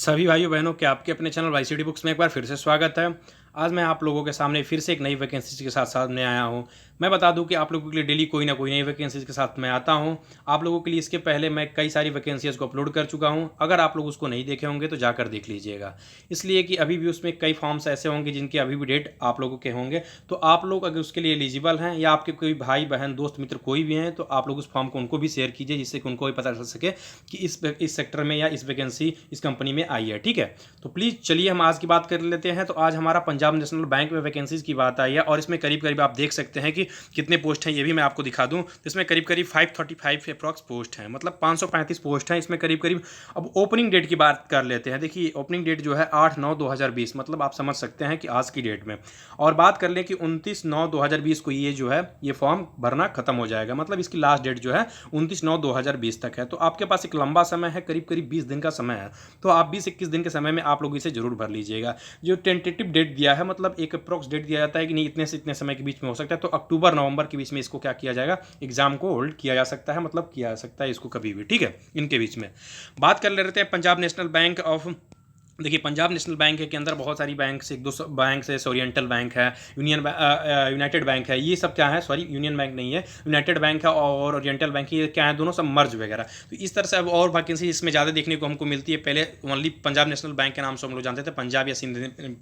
सभी भाइयों बहनों के आपके अपने चैनल वाईसीडी बुक्स में एक बार फिर से स्वागत है। आज मैं आप लोगों के सामने फिर से एक नई वैकेंसी के साथ सामने आया हूं। मैं बता दूं कि आप लोगों के लिए डेली कोई ना कोई नई वैकेंसीज के साथ मैं आता हूं। आप लोगों के लिए इसके पहले मैं कई सारी वैकेंसीज को अपलोड कर चुका हूं। अगर आप लोग उसको नहीं देखे होंगे तो जाकर देख लीजिएगा, इसलिए कि अभी भी उसमें कई फॉर्म्स ऐसे होंगे जिनके अभी भी डेट आप लोगों के होंगे। तो आप लोग अगर उसके लिए एलिजिबल हैं या आपके कोई भाई बहन दोस्त मित्र कोई भी हैं तो आप लोग उस फॉर्म को उनको भी शेयर कीजिए, जिससे कि उनको भी पता चल सके कि इस सेक्टर में या इस वैकेंसी इस कंपनी में आई है। ठीक है, तो प्लीज़ चलिए हम आज की बात कर लेते हैं। तो आज हमारा पंजाब नेशनल बैंक में वैकेंसीज की बात आई है और इसमें करीब करीब आप देख सकते हैं कि कितने पोस्ट हैं, ये भी मैं आपको दिखा दूं। तो इसमें करीब करीब 535 अप्रॉक्स पोस्ट हैं, मतलब 535 पोस्ट हैं इसमें करीब करीब। अब ओपनिंग डेट की बात कर लेते हैं। देखिए ओपनिंग डेट जो है 8/9/2020, मतलब आप समझ सकते हैं कि आज की डेट में। और बात कर लें कि 29/9/2020 को ये जो है ये फॉर्म भरना खत्म हो जाएगा, मतलब इसकी लास्ट डेट जो है 29/9/2020 तक है। तो आपके पास एक लंबा समय है, करीब करीब 20 दिन का समय है। तो आप 20-21 दिन के समय में आप लोग इसे जरूर भर लीजिएगा। जो टेंटेटिव डेट दिया है, मतलब एक अप्रॉक्स डेट दिया जाता है कि नहीं इतने से इतने समय के बीच में हो सकता है, तो अक्टूबर नवंबर के बीच में इसको क्या किया जाएगा, एग्जाम को होल्ड किया जा सकता है, मतलब किया जा सकता है इसको कभी भी। ठीक है, इनके बीच में बात कर लेते हैं पंजाब नेशनल बैंक ऑफ। देखिए पंजाब नेशनल बैंक के अंदर बहुत सारी बैंक से, एक दो बैंक से, ओरिएंटल बैंक है, यूनाइटेड बैंक है, ये सब क्या है, सॉरी यूनियन बैंक नहीं है, यूनाइटेड बैंक है और ओरिएंटल बैंक है, ये क्या है, दोनों सब मर्ज वगैरह। तो इस तरह से अब और वैकेंसी इसमें ज़्यादा देखने को हमको मिलती है। पहले ओनली पंजाब नेशनल बैंक के नाम से हम लोग जानते थे, पंजाब या सिंध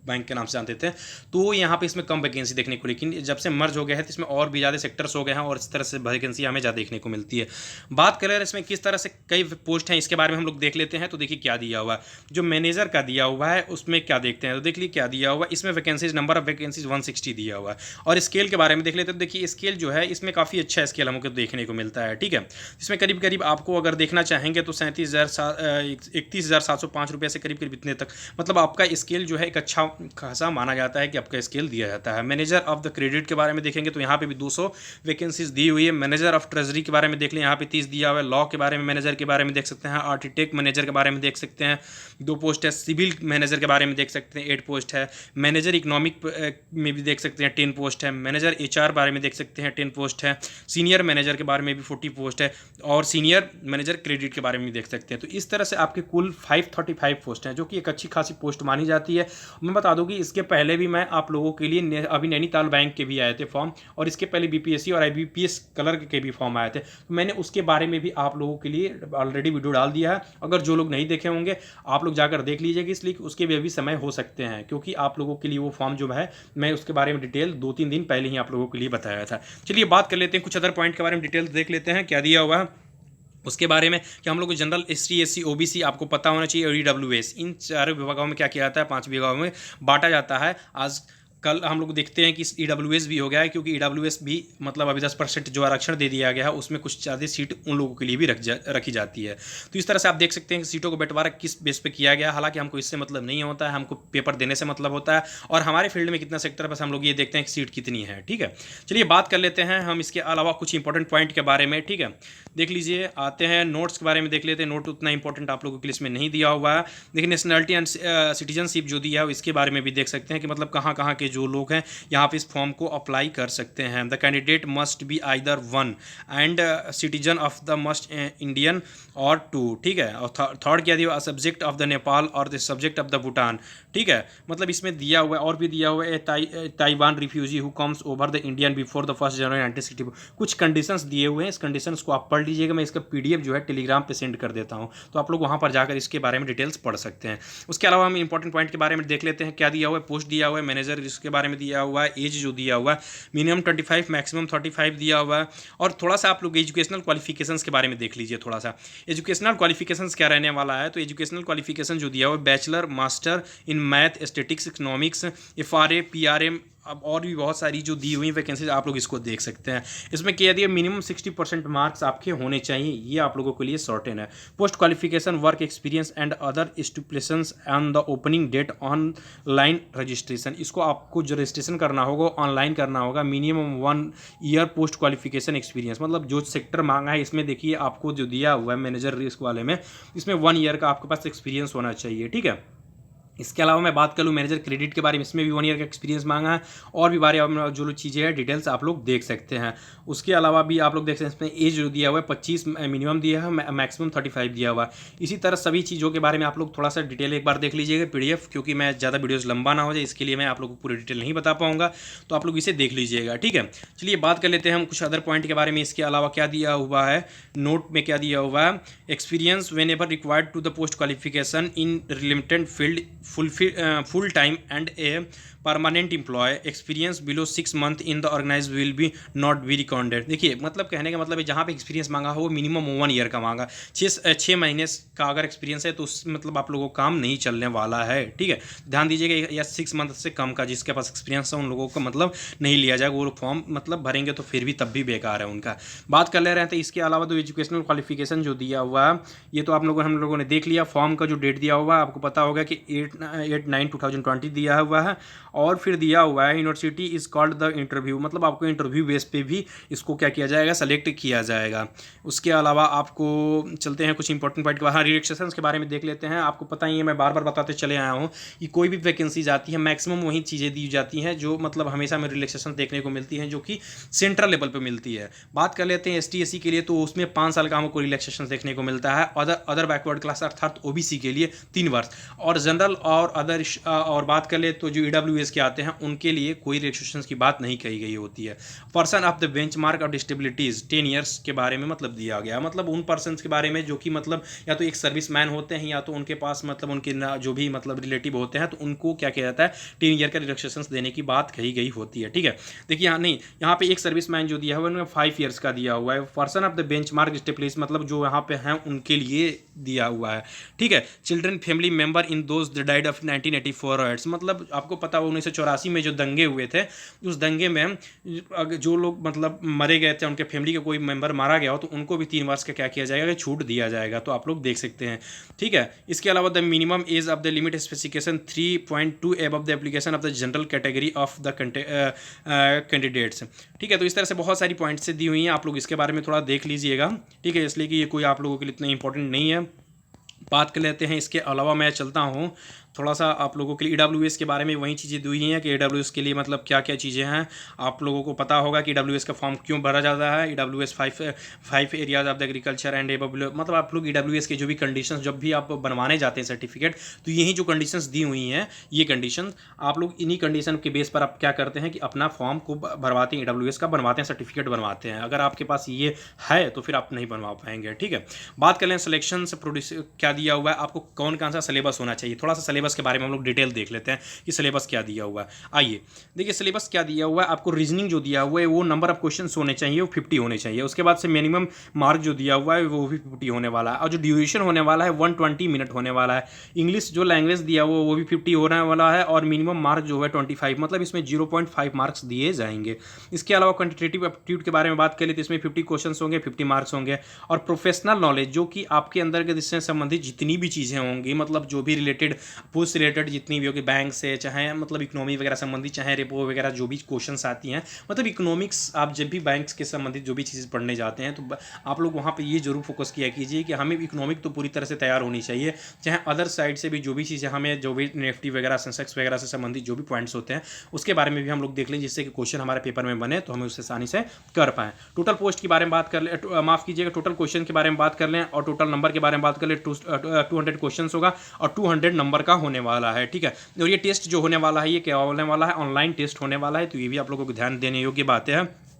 बैंक के नाम से जानते थे, तो यहाँ पे इसमें कम वैकेंसी देखने को, लेकिन जब से मर्ज हो गया है तो इसमें और भी ज़्यादा सेक्टर्स हो गए हैं और इस तरह से वैकेंसी हमें ज़्यादा देखने को मिलती है। बात करें इसमें किस तरह से कई पोस्ट हैं, इसके बारे में हम लोग देख लेते हैं। तो देखिए क्या दिया हुआ है, जो मैनेजर का दिया हुआ है उसमें क्या देखते हैं। तो देख लीजिए क्या दिया हुआ है, इसमें वैकेंसीज, नंबर ऑफ वैकेंसीज 160 दिया हुआ है। और स्केल के बारे में देख लेते हैं। तो देखिए स्केल जो है इसमें काफ़ी अच्छा स्केल हमको देखने को मिलता है। ठीक है, इसमें करीब करीब आपको अगर देखना चाहेंगे तो 31,705 रुपये से करीब करीब इतने तक, मतलब आपका स्केल जो है एक अच्छा खासा माना जाता है कि आपका स्केल दिया जाता है। मैनेजर ऑफ द क्रेडिट के बारे में देखेंगे तो यहाँ पे भी 200 वैकेंसीज दी हुई है। मैनेजर ऑफ ट्रेजरी के बारे में देख लें, यहाँ पे 30 दिया हुआ है। लॉ के बारे में मैनेजर के बारे में देख सकते हैं। आर्किटेक्ट मैनेजर के बारे में देख सकते हैं, 2 पोस्ट है। सिविल मैनेजर के बारे में देख सकते हैं, 8 पोस्ट है। मैनेजर इकोनॉमिक में भी देख सकते हैं, 10 पोस्ट है। मैनेजर एचआर बारे में देख सकते हैं, 10 पोस्ट है। सीनियर मैनेजर के बारे में भी 40 पोस्ट है और सीनियर मैनेजर क्रेडिट के बारे में भी देख सकते हैं। तो इस तरह से आपके कुल 535 पोस्ट हैं, जो कि एक अच्छी खासी पोस्ट मानी जाती है। मैं बता दूं कि इसके पहले भी मैं आप लोगों के लिए अभी नैनीताल बैंक के भी आए थे फॉर्म, और इसके पहले बीपीएससी और आईबीपीएस क्लर्क के भी फॉर्म आए थे, तो मैंने उसके बारे में भी आप लोगों के लिए ऑलरेडी वीडियो डाल दिया है। अगर जो लोग नहीं देखे होंगे आप लोग जाकर देख लीजिएगा, इसलिए उसके भी अभी समय हो सकते हैं, क्योंकि आप लोगों के लिए वो फॉर्म जो है मैं उसके बारे में डिटेल 2-3 दिन पहले ही आप लोगों के लिए बताया था। चलिए बात कर लेते हैं, कुछ अदर पॉइंट के बारे में डिटेल देख लेते हैं क्या दिया हुआ है उसके बारे में। कि हम लोग को जनरल, एसटी, एससी, ओबीसी आपको पता होना चाहिए, और ईडब्ल्यूएस, इन चारों विभागों में क्या किया जाता है, 5 विभागों में बांटा जाता है। आज कल हम लोग देखते हैं कि ईडब्ल्यूएस भी हो गया है, क्योंकि ईडब्ल्यूएस भी मतलब अभी 10% जो आरक्षण दे दिया गया है उसमें कुछ ज़्यादा सीट उन लोगों के लिए भी रखी जाती है। तो इस तरह से आप देख सकते हैं कि सीटों को बंटवारा किस बेस पे किया गया। हालांकि हमको इससे मतलब नहीं होता है, हमको पेपर देने से मतलब होता है, और हमारे फील्ड में कितना सेक्टर है बस हम लोग ये देखते हैं कि सीट कितनी है। ठीक है, चलिए बात कर लेते हैं हम इसके अलावा कुछ इंपॉर्टेंट पॉइंट के बारे में। ठीक है, देख लीजिए, आते हैं नोट्स के बारे में देख लेते हैं। नोट उतना इंपॉर्टेंट आप लोगों के लिए इसमें नहीं दिया हुआ है। देखिए नेशनलिटी एंड सिटीजनशिप जो दिया है इसके बारे में भी देख सकते हैं कि मतलब कहाँ कहाँ के जो लोग हैं यहाँ पे इस फॉर्म को अप्लाई कर सकते हैं। The candidate must be either 1 and citizen of the must Indian और 2। ठीक है, और थर्ड क्या दिया, सब्जेक्ट ऑफ द नेपाल और the subject of the Bhutan. ठीक है, मतलब इसमें दिया हुआ है और भी दिया हुआ है, Taiwan refugee who comes over the Indian before the 1 जनवरी 1964। कुछ कंडीशंस दिए हुए हैं, इस कंडीशंस को आप पढ़ लीजिएगा। मैं इसका पीडीएफ जो है टेलीग्राम पे सेंड कर देता हूँ, तो आप लोग वहाँ पर जाकर इसके बारे में डिटेल्स पढ़ सकते हैं। उसके अलावा हम इंपॉर्टेंट पॉइंट के बारे में देख लेते हैं क्या दिया हुआ है। पोस्ट दिया हुआ है मैनेजर, इसके बारे में दिया हुआ है। एज जो दिया हुआ है मिनिमम 25 मैक्सिमम 35 दिया हुआ है। और थोड़ा सा आप लोग एजुकेशनल क्वालिफिकेशंस के बारे में देख लीजिए। थोड़ा सा एजुकेशनल क्वालिफिकेशंस क्या रहने वाला है, तो एजुकेशनल क्वालिफिकेशन जो दिया हुआ है, bachelor, master in math, statistics, economics, FRA, PRM, अब और भी बहुत सारी जो दी हुई वैकेंसीज आप लोग इसको देख सकते हैं। इसमें क्या दिया, मिनिमम 60% मार्क्स आपके होने चाहिए, ये आप लोगों के लिए सर्टेन है। Post qualification, work experience and other stipulations on the opening date online registration. इसको आपको जो रजिस्ट्रेशन करना होगा ऑनलाइन करना होगा। Minimum 1 year post qualification experience, मतलब जो सेक्टर मांगा है इसमें देखिए आपको जो दिया हुआ है मैनेजर रिस्क वाले में, इसमें 1 ईयर का आपके पास एक्सपीरियंस होना चाहिए। ठीक है, इसके अलावा मैं बात कर लूँ मैनेजर क्रेडिट के बारे में, इसमें भी 1 ईयर का एक्सपीरियंस मांगा है, और भी बारे जो लोग चीज़ें हैं डिटेल्स आप लोग देख सकते हैं। उसके अलावा भी आप लोग देख सकते हैं इसमें एज जो दिया हुआ है 25 मिनिमम दिया है, मैक्सिमम 35 दिया हुआ है। इसी तरह सभी चीज़ों के बारे में आप लोग थोड़ा सा डिटेल एक बार देख लीजिएगा PDF, क्योंकि मैं ज़्यादा वीडियोज़ लंबा ना हो जाए इसके लिए मैं आप लोग को पूरी डिटेल नहीं बता पाऊँगा, तो आप लोग इसे देख लीजिएगा, ठीक है। चलिए बात कर लेते हैं हम कुछ अदर पॉइंट के बारे में। इसके अलावा क्या दिया हुआ है, नोट में क्या दिया हुआ है, experience whenever required to the post qualification in related field full time and a permanent employ experience below 6 month in the organise will be not be recorded. देखिए मतलब कहने का मतलब है जहाँ पे एक्सपीरियंस मांगा हो वो मिनिमम 1 ईयर का मांगा, 6 महीने का अगर एक्सपीरियंस है तो उस मतलब आप लोगों को काम नहीं चलने वाला है, ठीक है। ध्यान दीजिएगा, या 6 मंथ से कम का जिसके पास एक्सपीरियंस है उन लोगों को मतलब नहीं लिया जाएगा, वो फॉर्म मतलब भरेंगे तो फिर भी तब भी बेकार है उनका। बात कर ले रहे हैं तो इसके अलावा तो एजुकेशनल क्वालिफिकेशन जो दिया हुआ है ये तो हम लोगों ने देख लिया। फॉर्म का जो डेट दिया हुआ है आपको पता होगा कि 8/9/2020 दिया हुआ है, और फिर दिया हुआ है university is called the interview, मतलब आपको इंटरव्यू बेस पे भी इसको क्या किया जाएगा, सेलेक्ट किया जाएगा। उसके अलावा आपको चलते हैं कुछ इंपॉर्टेंट पॉइंट के बारे में, रिलैक्सेशंस के बारे में देख लेते हैं। आपको पता ही है, मैं बार बार बताते चले आया हूँ कि कोई भी वैकेंसीज आती है मैक्सिमम वही चीज़ें दी जाती हैं जो मतलब हमेशा में रिलैक्सेशन देखने को मिलती हैं जो कि सेंट्रल लेवल पर मिलती है। बात कर लेते हैं ST SC के लिए, तो उसमें 5 साल का हमको रिलैक्सेशन देखने को मिलता है। अदर बैकवर्ड क्लास अर्थात OBC के लिए 3 वर्ष, और जनरल और अदर और बात कर ले तो जो EWS के आते हैं उनके लिए कोई रिलैक्सेशन की बात नहीं कही गई होती है। Person of the benchmark of disabilities 10 years के बारे में मतलब दिया गया, मतलब उन पर्सन के बारे में जो कि मतलब या तो एक सर्विस मैन होते हैं या तो उनके पास मतलब उनके जो भी मतलब रिलेटिव होते हैं तो उनको क्या किया जाता है 10 ईयर का रिलैक्सेशन देने की बात कही गई होती है, ठीक है। देखिए यहाँ नहीं, यहाँ पे एक सर्विस मैन जो दिया हुआ है उन्होंने 5 ईयर्स का दिया हुआ है। पर्सन ऑफ द बेंचमार्क डिस्टेबिलिटीज मतलब जो यहाँ पे हैं उनके लिए दिया हुआ है, ठीक है। Children family member in those died of 1984 मतलब आपको पता हो 1984 में जो दंगे हुए थे उस दंगे में जो लोग मतलब मरे गए थे उनके फैमिली का कोई मेंबर मारा गया हो तो उनको भी 3 वर्ष का क्या किया जाएगा, छूट दिया जाएगा, तो आप लोग देख सकते हैं, ठीक है। इसके अलावा the minimum age of the limit specification 3.2 above the application of the general category of the candidates, ठीक है। तो इस तरह से बहुत सारी पॉइंट्स से दी हुई हैं, आप लोग इसके बारे में थोड़ा देख लीजिएगा, ठीक है, इसलिए कि ये कोई आप लोगों के लिए इतना इंपॉर्टेंट नहीं है। बात कर लेते हैं इसके अलावा मैं चलता हूँ थोड़ा सा आप लोगों के लिए EWS के बारे में वही चीज़ें दी हुई हैं कि EWS के लिए मतलब क्या क्या चीज़ें हैं। आप लोगों को पता होगा कि EWS का फॉर्म क्यों भरा जाता है। EWS 5 areas of the agriculture and मतलब आप लोग EWS के जो भी कंडीशंस जब भी आप बनवाने जाते हैं सर्टिफिकेट तो यही जो कंडीशंस दी हुई हैं ये कंडीशन आप लोग इन्हीं कंडीशन के बेस पर आप क्या करते हैं कि अपना फॉर्म को भरवाते हैं, EWS का बनवाते हैं, सर्टिफिकेट बनवाते हैं। अगर आपके पास ये है तो फिर आप नहीं बनवा पाएंगे, ठीक है। बात कर लें सिलेक्शन से प्रोड्यूस क्या दिया हुआ है, आपको कौन कौन सा सिलेबस होना चाहिए, थोड़ा सा सिलेबस के बारे में हम लोग डिटेल देख लेते हैं कि सिलेबस क्या दिया हुआ है। आइए देखिए सिलेबस क्या दिया हुआ है। आपको रीजनिंग जो दिया हुआ है वो नंबर ऑफ क्वेश्चंस होने चाहिए वो 50 होने चाहिए। उसके बाद से मिनिमम मार्क जो दिया हुआ है वो भी 50 होने वाला है, और जो ड्यूरेशन होने वाला है 120 मिनट होने वाला है। इंग्लिश जो लैंग्वेज दिया हुआ वो भी 50 होने वाला है, और मिनिमम मार्क जो है 25 मतलब इसमें 0.5 मार्क्स दिए जाएंगे। इसके अलावा क्वांटिटेटिव एप्टीट्यूड के बारे में बात करें तो इसमें 50 क्वेश्चन होंगे, 50 मार्क्स होंगे। और प्रोफेशनल नॉलेज जो कि आपके अंदर के इससे संबंधित जितनी भी चीज़ें होंगी मतलब जो भी रिलेटेड पोस्ट रिलेटेड जितनी भी होगी बैंक से चाहे मतलब इकोनॉमी वगैरह संबंधित चाहे रेपो वगैरह जो भी क्वेश्चंस आती हैं मतलब इकोनॉमिक्स आप जब भी बैंक्स के संबंधित जो भी चीज़ें पढ़ने जाते हैं तो आप लोग वहाँ पे ये जरूर फोकस किया कीजिए कि हमें इकोनॉमिक तो पूरी तरह से तैयार होनी चाहिए, चाहे अदर साइड से भी जो भी चीज़ें हमें जो भी निफ्टी वगैरह सेंसेक्स वगैरह से संबंधित जो भी पॉइंट्स होते हैं उसके बारे में भी हम लोग देख लें जिससे कि क्वेश्चन हमारे पेपर में बने तो हमें उससे आसानी से कर पाएँ। टोटल पोस्ट के बारे में बात कर ले, माफ़ कीजिएगा टोटल क्वेश्चन के बारे में बात कर लें और टोटल नंबर के बारे में बात कर लें। 200 क्वेश्चन होगा और 200 नंबर का होने वाला है, ठीक है। और ये टेस्ट जो होने वाला है ये क्या होने वाला है, ऑनलाइन टेस्ट होने वाला है, तो ये भी आप लोगों को ध्यान देने योग्य बात है।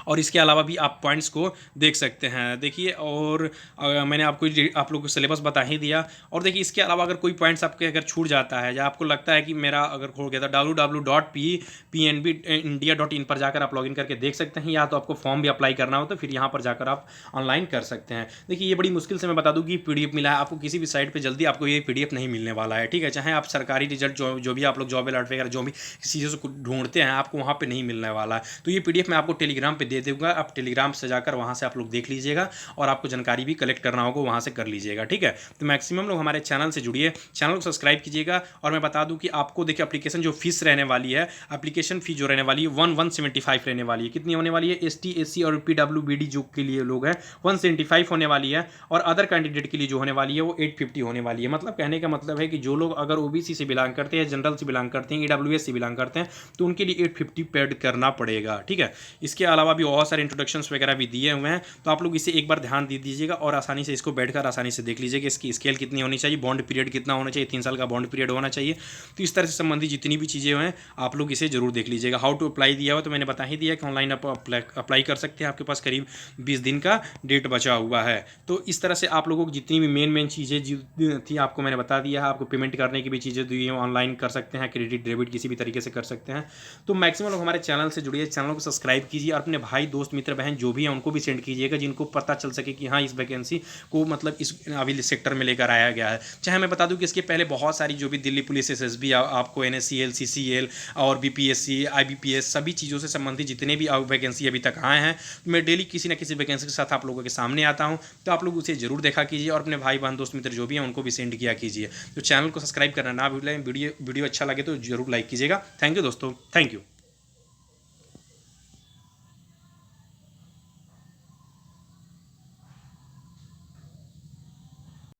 और इसके अलावा भी आप पॉइंट्स को देख सकते हैं, देखिए। और मैंने आपको आप लोगों को सिलेबस बता ही दिया। और देखिए इसके अलावा अगर कोई पॉइंट्स आपके अगर छूट जाता है या आपको लगता है कि मेरा अगर खो गया था www.pnbindia.in पर जाकर आप लॉगिन करके देख सकते हैं, या तो आपको फॉर्म भी अप्लाई करना हो तो फिर यहाँ पर जाकर आप ऑनलाइन कर सकते हैं। देखिए ये बड़ी मुश्किल से मैं बता दूँ कि PDF मिला है आपको, किसी भी साइट पर जल्दी आपको ये PDF नहीं मिलने वाला है, ठीक है। चाहे आप सरकारी रिजल्ट जो भी आप लोग जॉब अलर्ट वगैरह जो भी चीज़ों को ढूंढते हैं आपको वहाँ पर नहीं मिलने वाला है। तो ये PDF मैं आपको टेलीग्राम टेलीग्राम पे दे दूंगा, आप टेलीग्राम से जाकर वहाँ से आप लोग देख लीजिएगा और आपको जानकारी भी कलेक्ट करना होगा वहाँ से कर लीजिएगा, ठीक है। तो मैक्सिमम लोग हमारे चैनल से जुड़िए, चैनल को सब्सक्राइब कीजिएगा। और मैं बता दूं कि आपको देखिए एप्लीकेशन जो फीस रहने वाली है, एप्लीकेशन फी जो रहने वाली है 175 रहने वाली है। कितनी होने वाली है? ST SC और PWBD जो के लिए लोग हैं 175 होने वाली है, और अदर कैंडिडेट के लिए जो होने वाली है वो 850 होने वाली है। मतलब कहने का मतलब है कि जो लोग अगर OBC से बिलोंग करते हैं, जनरल से बिलोंग करते हैं, EWS से बिलोंग करते हैं, तो उनके लिए 850 पेड करना पड़ेगा, ठीक है। इसके अलावा भी बहुत सारे इंट्रोडक्शंस वगैरह भी दिए हुए हैं, तो आप लोग इसे एक बार ध्यान दे दीजिएगा और आसानी से इसको बैठकर आसानी से देख लीजिएगा। इसकी स्केल कितनी होनी चाहिए, बॉन्ड पीरियड कितना होना चाहिए, 3 साल का बॉन्ड पीरियड होना चाहिए। तो इस तरह से संबंधित जितनी भी चीज़ें हैं आप लोग इसे जरूर देख लीजिएगा। हाउ टू अप्लाई दिया हुआ तो मैंने बता ही दिया कि ऑनलाइन आप अप्लाई कर सकते हैं, आपके पास करीब 20 दिन का डेट बचा हुआ है। तो इस तरह से आप लोगों को जितनी भी मेन चीज़ें थी आपको मैंने बता दिया है। आपको पेमेंट करने की भी चीज़ें दी हैं, ऑनलाइन कर सकते हैं, क्रेडिट डेबिट किसी भी तरीके से कर सकते हैं। तो मैक्सिमम लोग हमारे चैनल से जुड़िए, चैनल को सब्सक्राइब कीजिए और अपने भाई दोस्त मित्र बहन जो भी हैं उनको भी सेंड कीजिएगा, जिनको पता चल सके कि हाँ इस वैकेंसी को मतलब इस अभी सेक्टर में लेकर आया गया है। चाहे मैं बता दूं कि इसके पहले बहुत सारी जो भी दिल्ली पुलिस SSB आपको NSCL CCL और BPSC IBPS सभी चीज़ों से संबंधित जितने भी वैकेंसी अभी तक आए हैं, मैं डेली किसी न किसी वैकेंसी के साथ आप लोगों के सामने आता हूं। तो आप लोग उसे जरूर देखा कीजिए और अपने भाई बहन दोस्त मित्र जो भी हैं उनको भी सेंड किया कीजिए। तो चैनल को सब्सक्राइब करना ना भूलें। वीडियो अच्छा लगे तो जरूर लाइक कीजिएगा। थैंक यू दोस्तों, थैंक यू।